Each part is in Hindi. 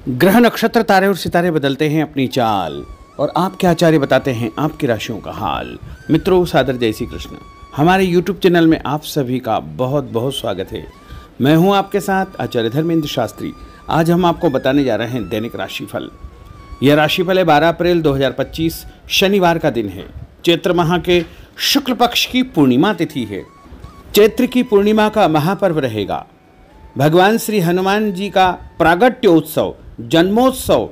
ग्रह नक्षत्र तारे और सितारे बदलते हैं अपनी चाल और आपके आचार्य बताते हैं आपकी राशियों का हाल। मित्रों, सादर जय श्री कृष्ण। हमारे YouTube चैनल में आप सभी का बहुत बहुत स्वागत है। मैं हूं आपके साथ आचार्य धर्मेंद्र शास्त्री। आज हम आपको बताने जा रहे हैं दैनिक राशिफल। यह राशिफल है 12 अप्रैल 2025 शनिवार का दिन है। चैत्र माह के शुक्ल पक्ष की पूर्णिमा तिथि है। चैत्र की पूर्णिमा का महापर्व रहेगा। भगवान श्री हनुमान जी का प्रागट्योत्सव जन्मोत्सव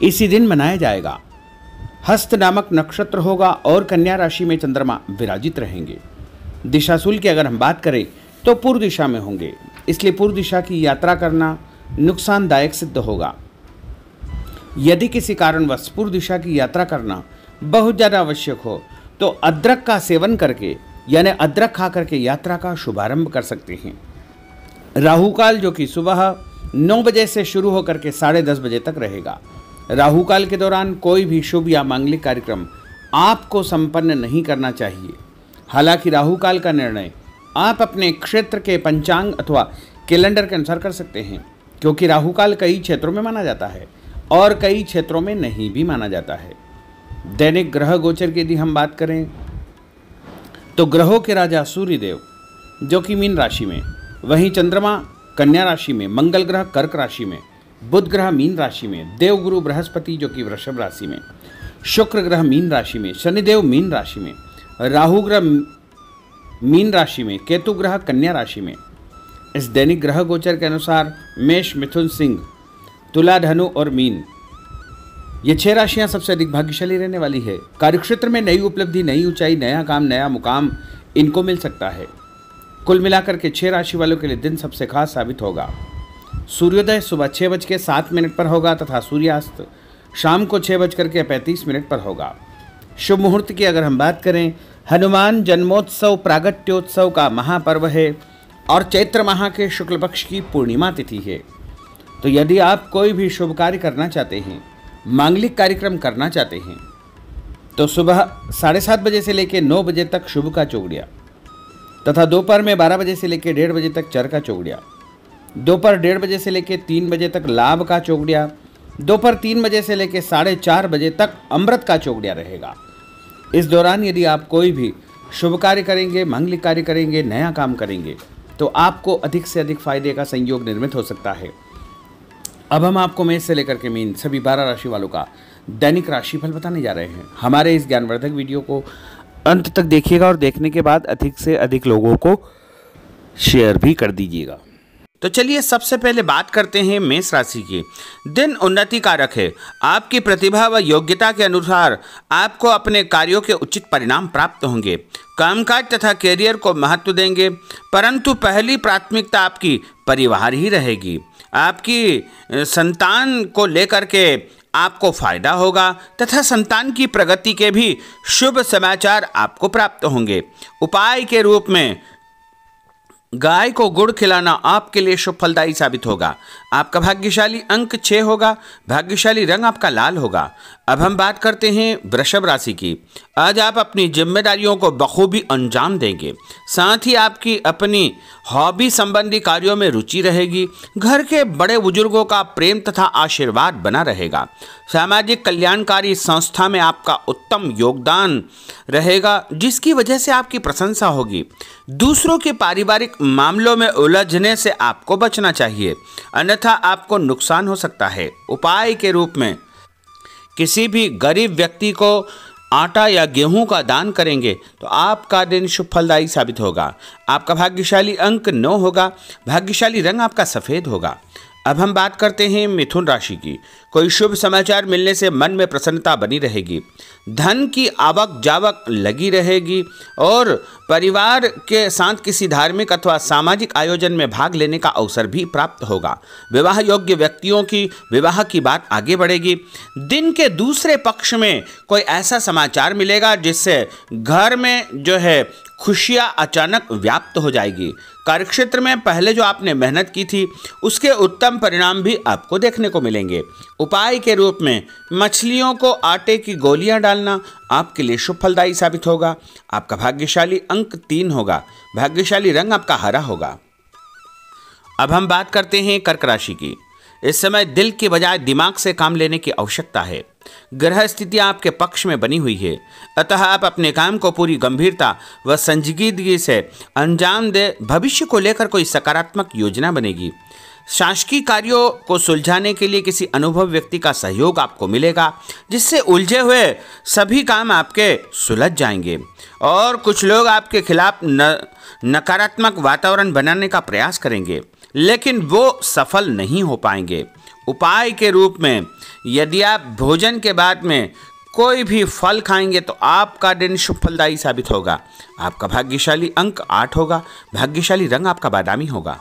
इसी दिन मनाया जाएगा। हस्त नामक नक्षत्र होगा और कन्या राशि में चंद्रमा विराजित रहेंगे। दिशाशूल की अगर हम बात करें तो पूर्व दिशा में होंगे, इसलिए पूर्व दिशा की यात्रा करना नुकसानदायक सिद्ध होगा। यदि किसी कारणवश पूर्व दिशा की यात्रा करना बहुत ज़्यादा आवश्यक हो तो अदरक का सेवन करके यानी अदरक खा करके यात्रा का शुभारंभ कर सकते हैं। राहु काल जो कि सुबह 9 बजे से शुरू होकर के 10:30 बजे तक रहेगा। राहु काल के दौरान कोई भी शुभ या मांगलिक कार्यक्रम आपको संपन्न नहीं करना चाहिए। हालांकि राहु काल का निर्णय आप अपने क्षेत्र के पंचांग अथवा कैलेंडर के अनुसार कर सकते हैं, क्योंकि राहु काल कई क्षेत्रों में माना जाता है और कई क्षेत्रों में नहीं भी माना जाता है। दैनिक ग्रह गोचर की यदि हम बात करें तो ग्रहों के राजा सूर्यदेव जो कि मीन राशि में, वहीं चंद्रमा कन्या राशि में, मंगल ग्रह कर्क राशि में, बुध ग्रह मीन राशि में, देवगुरु बृहस्पति जो कि वृषभ राशि में, शुक्र ग्रह मीन राशि में, शनिदेव मीन राशि में, राहु ग्रह मीन राशि में, केतु ग्रह कन्या राशि में। इस दैनिक ग्रह गोचर के अनुसार मेष, मिथुन, सिंह, तुला, धनु और मीन, ये 6 राशियां सबसे अधिक भाग्यशाली रहने वाली है। कार्यक्षेत्र में नई उपलब्धि, नई ऊंचाई, नया काम, नया मुकाम इनको मिल सकता है। कुल मिलाकर के 6 राशि वालों के लिए दिन सबसे खास साबित होगा। सूर्योदय सुबह 6:07 पर होगा तथा सूर्यास्त शाम को 6:35 पर होगा। शुभ मुहूर्त की अगर हम बात करें, हनुमान जन्मोत्सव प्रागट्योत्सव का महापर्व है और चैत्र माह के शुक्ल पक्ष की पूर्णिमा तिथि है। तो यदि आप कोई भी शुभ कार्य करना चाहते हैं, मांगलिक कार्यक्रम करना चाहते हैं, तो सुबह 7:30 बजे से लेकर 9 बजे तक शुभ का चौगड़िया तथा दोपहर में 12 बजे से लेकर 1:30 बजे तक चर का चौगड़िया, दोपहर 1:30 बजे से लेकर 3 बजे तक लाभ का चौगड़िया, दोपहर 3 बजे से लेकर 4:30 बजे तक अमृत का चौगड़िया रहेगा। इस दौरान यदि आप कोई भी शुभ कार्य करेंगे, मांगलिक कार्य करेंगे, नया काम करेंगे, तो आपको अधिक से अधिक फायदे का संयोग निर्मित हो सकता है। अब हम आपको मेष से लेकर के मीन सभी 12 राशि वालों का दैनिक राशिफल बताने जा रहे हैं। हमारे इस ज्ञानवर्धक वीडियो को अंत तक देखिएगा और देखने के बाद अधिक से अधिक लोगों को शेयर भी कर दीजिएगा। तो चलिए सबसे पहले बात करते हैं मेष राशि की। दिन उन्नति कारक है। आपकी प्रतिभा व योग्यता के अनुसार आपको अपने कार्यों के उचित परिणाम प्राप्त होंगे। कामकाज तथा कैरियर को महत्व देंगे, परंतु पहली प्राथमिकता आपकी परिवार ही रहेगी। आपकी संतान को लेकर के आपको फायदा होगा तथा संतान की प्रगति के भी शुभ समाचार आपको प्राप्त होंगे। उपाय के रूप में गाय को गुड़ खिलाना आपके लिए शुभ फलदायी साबित होगा। आपका भाग्यशाली अंक 6 होगा। भाग्यशाली रंग आपका लाल होगा। अब हम बात करते हैं वृषभ राशि की। आज आप अपनी जिम्मेदारियों को बखूबी अंजाम देंगे। साथ ही आपकी अपनी हॉबी संबंधी कार्यों में रुचि रहेगी। घर के बड़े बुजुर्गों का प्रेम तथा आशीर्वाद बना रहेगा। सामाजिक कल्याणकारी संस्था में आपका उत्तम योगदान रहेगा, जिसकी वजह से आपकी प्रशंसा होगी। दूसरों के पारिवारिक मामलों में उलझने से आपको बचना चाहिए, अन्यथा आपको नुकसान हो सकता है। उपाय के रूप में किसी भी गरीब व्यक्ति को आटा या गेहूं का दान करेंगे तो आपका दिन शुभ फलदायी साबित होगा। आपका भाग्यशाली अंक 9 होगा। भाग्यशाली रंग आपका सफ़ेद होगा। अब हम बात करते हैं मिथुन राशि की। कोई शुभ समाचार मिलने से मन में प्रसन्नता बनी रहेगी। धन की आवक जावक लगी रहेगी और परिवार के साथ किसी धार्मिक अथवा सामाजिक आयोजन में भाग लेने का अवसर भी प्राप्त होगा। विवाह योग्य व्यक्तियों की विवाह की बात आगे बढ़ेगी। दिन के दूसरे पक्ष में कोई ऐसा समाचार मिलेगा जिससे घर में जो है खुशियां अचानक व्याप्त हो जाएगी। कार्यक्षेत्र में पहले जो आपने मेहनत की थी उसके उत्तम परिणाम भी आपको देखने को मिलेंगे। उपाय के रूप में मछलियों को आटे की गोलियां डालना आपके लिए शुभ फलदायी साबित होगा। आपका भाग्यशाली अंक 3 होगा। भाग्यशाली रंग आपका हरा होगा। अब हम बात करते हैं कर्क राशि की। इस समय दिल के बजाय दिमाग से काम लेने की आवश्यकता है। ग्रह स्थितियां आपके पक्ष में बनी हुई है, अतः आप अपने काम को पूरी गंभीरता व संजीदगी से अंजाम दे। भविष्य को लेकर कोई सकारात्मक योजना बनेगी। शासकीय कार्यों को सुलझाने के लिए किसी अनुभवी व्यक्ति का सहयोग आपको मिलेगा, जिससे उलझे हुए सभी काम आपके सुलझ जाएंगे। और कुछ लोग आपके खिलाफ नकारात्मक वातावरण बनाने का प्रयास करेंगे, लेकिन वो सफल नहीं हो पाएंगे। उपाय के रूप में यदि आप भोजन के बाद में कोई भी फल खाएंगे तो आपका दिन शुभ फलदायी साबित होगा। आपका भाग्यशाली अंक 8 होगा। भाग्यशाली रंग आपका बादामी होगा।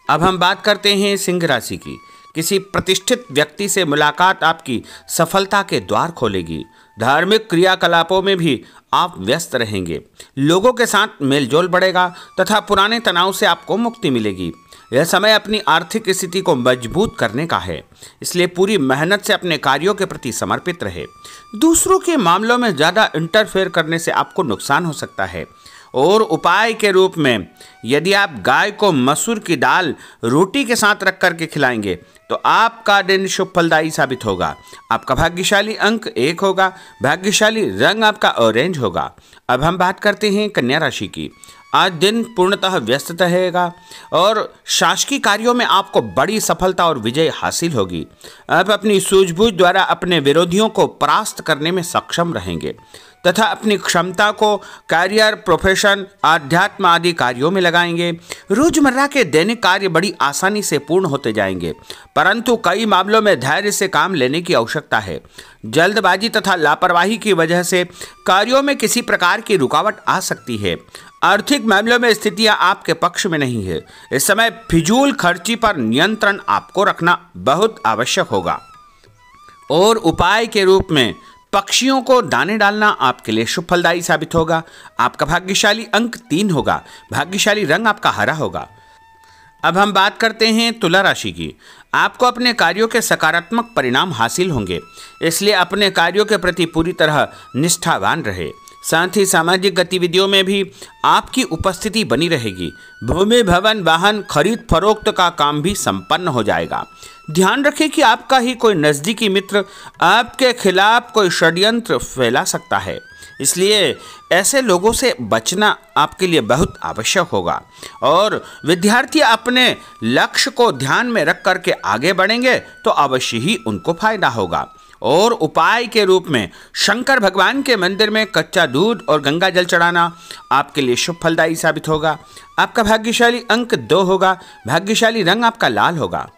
अब हम बात करते हैं सिंह राशि की। किसी प्रतिष्ठित व्यक्ति से मुलाकात आपकी सफलता के द्वार खोलेगी। धार्मिक क्रियाकलापों में भी आप व्यस्त रहेंगे। लोगों के साथ मेलजोल बढ़ेगा तथा पुराने तनाव से आपको मुक्ति मिलेगी। यह समय अपनी आर्थिक स्थिति को मजबूत करने का है, इसलिए पूरी मेहनत से अपने कार्यों के प्रति समर्पित रहे। दूसरों के मामलों में ज़्यादा इंटरफेयर करने से आपको नुकसान हो सकता है। और उपाय के रूप में यदि आप गाय को मसूर की दाल रोटी के साथ रख करके खिलाएंगे तो आपका दिन शुभ फलदायी साबित होगा। आपका भाग्यशाली अंक 1 होगा। भाग्यशाली रंग आपका ऑरेंज होगा। अब हम बात करते हैं कन्या राशि की। आज दिन पूर्णतः व्यस्त रहेगा और शासकीय कार्यों में आपको बड़ी सफलता और विजय हासिल होगी। आप अपनी सूझबूझ द्वारा अपने विरोधियों को परास्त करने में सक्षम रहेंगे तथा अपनी क्षमता को करियर, प्रोफेशन, आध्यात्म आदि कार्यों में लगाएंगे। रोजमर्रा के दैनिक कार्य बड़ी आसानी से पूर्ण होते जाएंगे, परंतु कई मामलों में धैर्य से काम लेने की आवश्यकता है। जल्दबाजी तथा लापरवाही की वजह से कार्यों में किसी प्रकार की रुकावट आ सकती है। आर्थिक मामलों में स्थितियां आपके पक्ष में नहीं है। इस समय फिजूल खर्ची पर नियंत्रण आपको रखना बहुत आवश्यक होगा। और उपाय के रूप में पक्षियों को दाने डालना आपके लिए शुभ फलदायी साबित होगा। आपका भाग्यशाली अंक 3 होगा। भाग्यशाली रंग आपका हरा होगा। अब हम बात करते हैं तुला राशि की। आपको अपने कार्यों के सकारात्मक परिणाम हासिल होंगे, इसलिए अपने कार्यों के प्रति पूरी तरह निष्ठावान रहे। साथ ही सामाजिक गतिविधियों में भी आपकी उपस्थिति बनी रहेगी। भूमि, भवन, वाहन खरीद फरोख्त का काम भी संपन्न हो जाएगा। ध्यान रखें कि आपका ही कोई नज़दीकी मित्र आपके खिलाफ कोई षड्यंत्र फैला सकता है, इसलिए ऐसे लोगों से बचना आपके लिए बहुत आवश्यक होगा। और विद्यार्थी अपने लक्ष्य को ध्यान में रख करके आगे बढ़ेंगे तो अवश्य ही उनको फायदा होगा। और उपाय के रूप में शंकर भगवान के मंदिर में कच्चा दूध और गंगा जल चढ़ाना आपके लिए शुभ फलदायी साबित होगा। आपका भाग्यशाली अंक 2 होगा। भाग्यशाली रंग आपका लाल होगा।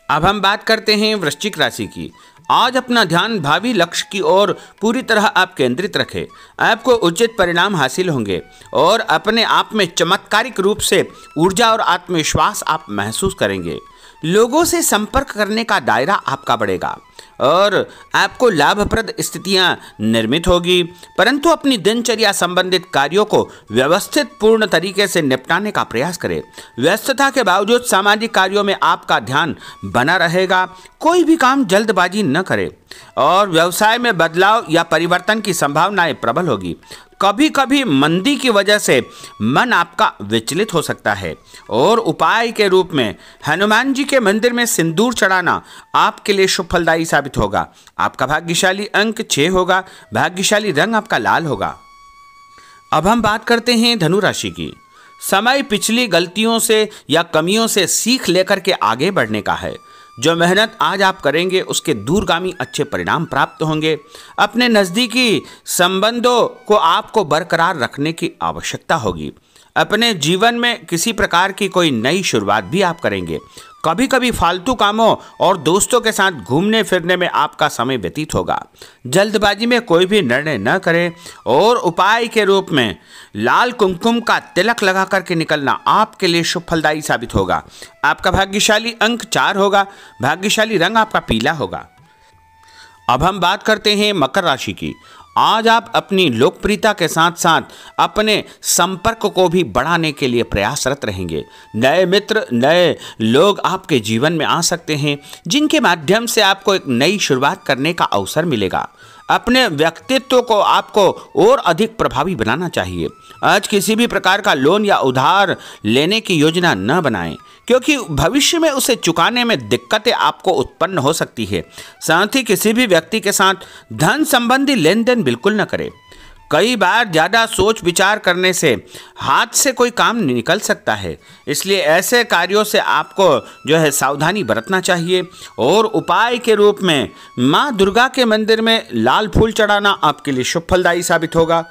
अब हम बात करते हैं वृश्चिक राशि की। आज अपना ध्यान भावी लक्ष्य की ओर पूरी तरह आप केंद्रित रखें। आपको उचित परिणाम हासिल होंगे और अपने आप में चमत्कारिक रूप से ऊर्जा और आत्मविश्वास आप महसूस करेंगे। लोगों से संपर्क करने का दायरा आपका बढ़ेगा और आपको लाभप्रद स्थितियां निर्मित होगी, परंतु अपनी दिनचर्या संबंधित कार्यों को व्यवस्थित पूर्ण तरीके से निपटाने का प्रयास करें। व्यस्तता के बावजूद सामाजिक कार्यों में आपका ध्यान बना रहेगा। कोई भी काम जल्दबाजी न करें और व्यवसाय में बदलाव या परिवर्तन की संभावनाएं प्रबल होगी। कभी कभी मंदी की वजह से मन आपका विचलित हो सकता है। और उपाय के रूप में हनुमान जी के मंदिर में सिंदूर चढ़ाना आपके लिए शुभ फलदायी साबित होगा। आपका भाग्यशाली अंक 6 होगा। भाग्यशाली रंग आपका लाल होगा। अब हम बात करते हैं धनु राशि की। समय पिछली गलतियों से या कमियों से सीख लेकर के आगे बढ़ने का है। जो मेहनत आज आप करेंगे उसके दूरगामी अच्छे परिणाम प्राप्त होंगे। अपने नज़दीकी संबंधों को आपको बरकरार रखने की आवश्यकता होगी। अपने जीवन में किसी प्रकार की कोई नई शुरुआत भी आप करेंगे। कभी कभी फालतू कामों और दोस्तों के साथ घूमने फिरने में आपका समय व्यतीत होगा। जल्दबाजी में कोई भी निर्णय न करें। और उपाय के रूप में लाल कुमकुम का तिलक लगा करके निकलना आपके लिए शुभ फलदायी साबित होगा। आपका भाग्यशाली अंक 4 होगा। भाग्यशाली रंग आपका पीला होगा। अब हम बात करते हैं मकर राशि की। आज आप अपनी लोकप्रियता के साथ साथ अपने संपर्क को भी बढ़ाने के लिए प्रयासरत रहेंगे। नए मित्र, नए लोग आपके जीवन में आ सकते हैं, जिनके माध्यम से आपको एक नई शुरुआत करने का अवसर मिलेगा। अपने व्यक्तित्व को आपको और अधिक प्रभावी बनाना चाहिए। आज किसी भी प्रकार का लोन या उधार लेने की योजना न बनाएं, क्योंकि भविष्य में उसे चुकाने में दिक्कतें आपको उत्पन्न हो सकती है। साथ ही किसी भी व्यक्ति के साथ धन संबंधी लेन देन बिल्कुल न करें। कई बार ज़्यादा सोच विचार करने से हाथ से कोई काम निकल सकता है, इसलिए ऐसे कार्यों से आपको जो है सावधानी बरतना चाहिए। और उपाय के रूप में माँ दुर्गा के मंदिर में लाल फूल चढ़ाना आपके लिए शुभ फलदायी साबित होगा।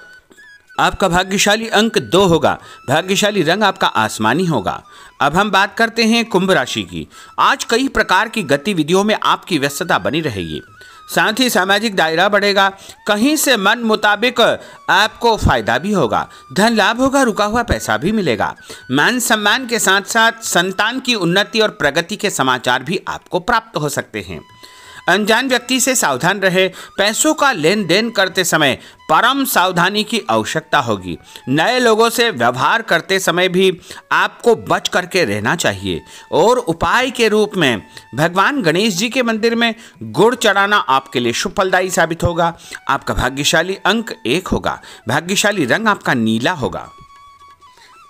आपका भाग्यशाली अंक 2 होगा। भाग्यशाली रंग आपका आसमानी होगा। अब हम बात करते हैं कुंभ राशि की। आज कई प्रकार की गतिविधियों में आपकी व्यस्तता बनी रहेगी, साथ ही सामाजिक दायरा बढ़ेगा। कहीं से मन मुताबिक आपको फायदा भी होगा, धन लाभ होगा, रुका हुआ पैसा भी मिलेगा। मान सम्मान के साथ साथ संतान की उन्नति और प्रगति के समाचार भी आपको प्राप्त हो सकते हैं। अनजान व्यक्ति से सावधान रहे। पैसों का लेन देन करते समय परम सावधानी की आवश्यकता होगी। नए लोगों से व्यवहार करते समय भी आपको बच करके रहना चाहिए। और उपाय के रूप में भगवान गणेश जी के मंदिर में गुड़ चढ़ाना आपके लिए शुभ फलदायी साबित होगा। आपका भाग्यशाली अंक 1 होगा। भाग्यशाली रंग आपका नीला होगा।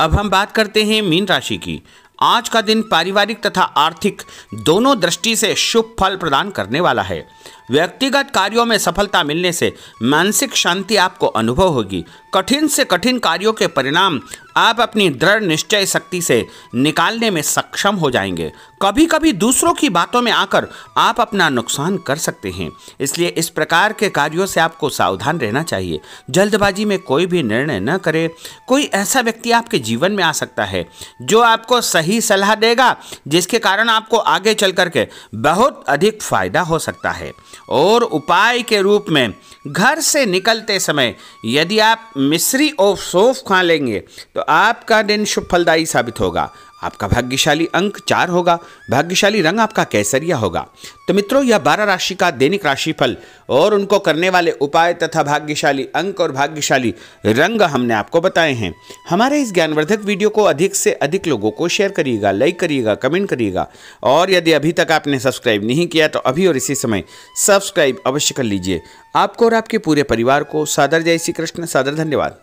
अब हम बात करते हैं मीन राशि की। आज का दिन पारिवारिक तथा आर्थिक दोनों दृष्टि से शुभ फल प्रदान करने वाला है। व्यक्तिगत कार्यों में सफलता मिलने से मानसिक शांति आपको अनुभव होगी। कठिन से कठिन कार्यों के परिणाम आप अपनी दृढ़ निश्चय शक्ति से निकालने में सक्षम हो जाएंगे। कभी कभी दूसरों की बातों में आकर आप अपना नुकसान कर सकते हैं, इसलिए इस प्रकार के कार्यों से आपको सावधान रहना चाहिए। जल्दबाजी में कोई भी निर्णय न करें। कोई ऐसा व्यक्ति आपके जीवन में आ सकता है जो आपको सही सलाह देगा, जिसके कारण आपको आगे चल करके बहुत अधिक फायदा हो सकता है। और उपाय के रूप में घर से निकलते समय यदि आप मिश्री और सौंफ खा लेंगे तो आपका दिन शुभ फलदायी साबित होगा। आपका भाग्यशाली अंक 4 होगा। भाग्यशाली रंग आपका केसरिया होगा। तो मित्रों, यह 12 राशि का दैनिक राशिफल और उनको करने वाले उपाय तथा भाग्यशाली अंक और भाग्यशाली रंग हमने आपको बताए हैं। हमारे इस ज्ञानवर्धक वीडियो को अधिक से अधिक लोगों को शेयर करिएगा, लाइक करिएगा, कमेंट करिएगा। और यदि अभी तक आपने सब्सक्राइब नहीं किया तो अभी और इसी समय सब्सक्राइब अवश्य कर लीजिए। आपको और आपके पूरे परिवार को सादर जय श्री कृष्ण, सादर धन्यवाद।